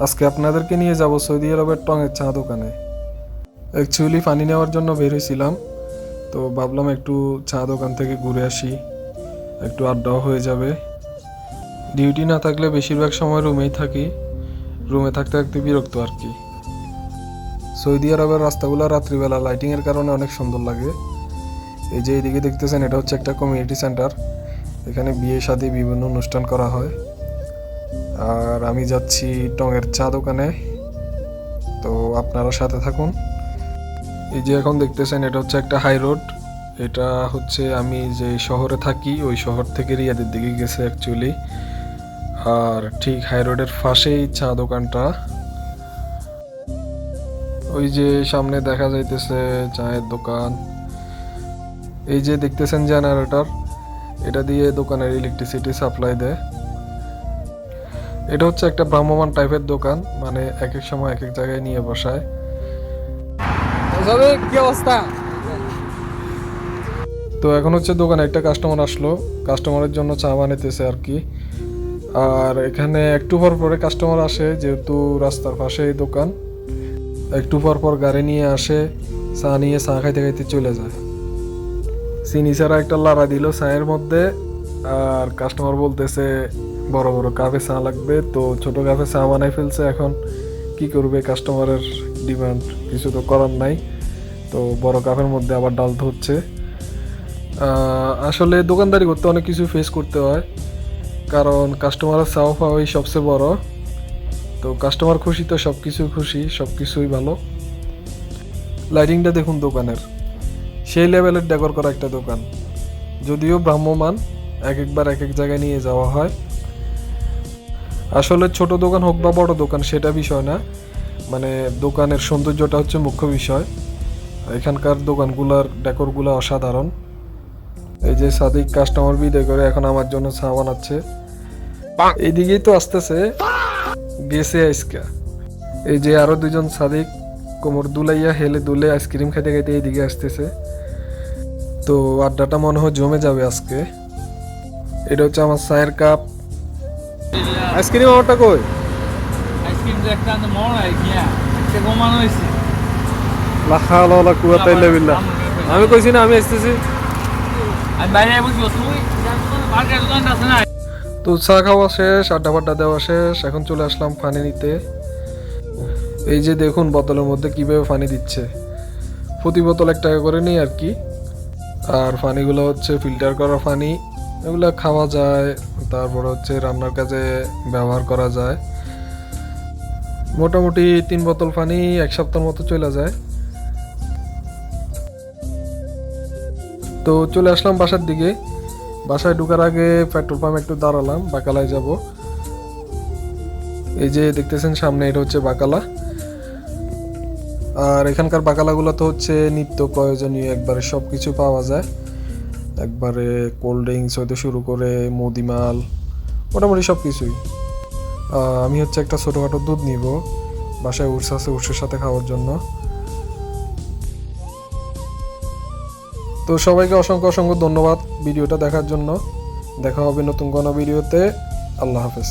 আজকে আপনাদেরকে নিয়ে যাব সৌদি আরবের টঙের চা দোকানে। অ্যাকচুয়ালি পানি নেওয়ার জন্য বের হয়েছিলাম, তো ভাবলাম একটু চা দোকান থেকে ঘুরে আসি, একটু আড্ডাও হয়ে যাবে। ডিউটি না থাকলে বেশিরভাগ সময় রুমেই থাকি, রুমে থাকতে থাকতে বিরক্ত আর কি। সৌদি আরবের রাস্তাগুলো রাত্রিবেলা লাইটিংয়ের কারণে অনেক সুন্দর লাগে। এই যে এইদিকে দেখতেছেন, এটা হচ্ছে একটা কমিউনিটি সেন্টার। এখানে বিয়ে শাদী বিভিন্ন অনুষ্ঠান করা হয়। আর আমি যাচ্ছি টঙের চা দোকানে, তো আপনারা সাথে থাকুন। এই যে এখন দেখতেছেন, এটা হচ্ছে একটা হাই রোড। এটা হচ্ছে আমি যে শহরে থাকি ওই শহর থেকে রিয়াদের দিকে গেছে অ্যাকচুয়ালি। আর ঠিক হাই রোডের পাশেই চা দোকানটা। ওই যে সামনে দেখা যাইতেছে চায়ের দোকান। এই যে দেখতেছেন জেনারেটর, এটা দিয়ে দোকানের ইলেকট্রিসিটি সাপ্লাই দেয়। এটা হচ্ছে একটা ভ্রাম্যমাণ টাইপের দোকান, মানে এক এক সময় এক এক জায়গায় নিয়ে বসায়। কি অবস্থা? তো এখন হচ্ছে দোকানে একটা কাস্টমার আসলো, কাস্টমারের জন্য চা বানাইতেছে আর কি। আর এখানে একটু পর পরে কাস্টমার আসে, যেহেতু রাস্তার পাশে এই দোকান। একটু পর পর গাড়ি নিয়ে আসে, চা নিয়ে চা খাইতে খাইতে চলে যায়। চিনি ছাড়া একটা লাড়া দিল চায়ের মধ্যে। আর কাস্টমার বলতেছে বড় বড় কাপে চা লাগবে, তো ছোট কাপে চা বানাই ফেলছে। এখন কি করবে, কাস্টমারের ডিমান্ড, কিছু তো করার নাই। তো বড় কাপের মধ্যে আবার ডালতে হচ্ছে। আসলে দোকানদারি করতে অনেক কিছু ফেস করতে হয়, কারণ কাস্টমারের চাওয়া পাওয়াই সবচেয়ে বড়। তো কাস্টমার খুশি তো সব কিছু খুশি, সব কিছুই ভালো। লাইটিংটা দেখুন দোকানের, সেই লেভেলের ডেকোর করা একটা দোকান। যদিও ভ্রাম্যমান, এক একবার এক এক জায়গায় নিয়ে যাওয়া হয়। আসলে ছোট দোকান হোক বা বড় দোকান সেটা বিষয় না, মানে দোকানের সৌন্দর্যটা হচ্ছে মুখ্য বিষয়। এখানকার দোকানগুলোর ডেকোরগুলো অসাধারণ। এই যে সাদিক কাস্টমার বিদায় করে এখন আমার জন্য চা বানাচ্ছে। এইদিকেই তো আসতেছে, গেছে আইসকা। এই যে আরো দুজন সাদিক কোমর দুলাইয়া হেলে দুলে আইসক্রিম খাইতে খাইতে এইদিকে আসতেছে। তো আড্ডাটা মনে হয় জমে যাবে আজকে। এটা হচ্ছে আমার চায়ের কাপ। আইসক্রিম আমারটা কই? আইসক্রিম যে একটা মন হয় গিয়া একটা ঘুমানো হয়েছে। লা হাওলা ওয়ালা কুওয়াতা ইল্লা বিল্লাহ। আমি কইছি না আমি আসতেছি। আমি বাইরে বসে তুই মার্কেট দোকান আছে না। তো চা খাওয়া শেষ, আড্ডা ফাড্ডা দেওয়া শেষ, এখন চলে আসলাম পানি নিতে। এই যে দেখুন বোতলের মধ্যে কিভাবে পানি দিচ্ছে। প্রতি বোতল 1 টাকা করে নিই আর কি। আর পানিগুলো হচ্ছে ফিল্টার করা পানি, এগুলো খাওয়া যায়, তারপর হচ্ছে রান্নার কাজে ব্যবহার করা যায়। মোটামুটি 3 বোতল পানি 1 সপ্তাহের মতো চলে যায়। তো চলে আসলাম বাসার দিকে। বাসায় ঢোকার আগে পেট্রোল পাম্প একটু দাঁড়ালাম, বাকালায় যাব। এই যে দেখতেছেন সামনে, এটা হচ্ছে বাকালা। আর এখানকার বাকালাগুলো তো হচ্ছে নিত্য প্রয়োজনীয়, একবারে সব কিছু পাওয়া যায়। একবারে কোল্ড ড্রিঙ্কস হইতে শুরু করে মুদিমাল, মোটামুটি সব কিছুই। আমি হচ্ছে একটা ছোটোখাটো দুধ নিব, বাসায় উটস আছে, উটসের সাথে খাওয়ার জন্য। তো সবাইকে অসংখ্য অসংখ্য ধন্যবাদ ভিডিওটা দেখার জন্য। দেখা হবে নতুন কোনো ভিডিওতে। আল্লাহ হাফেজ।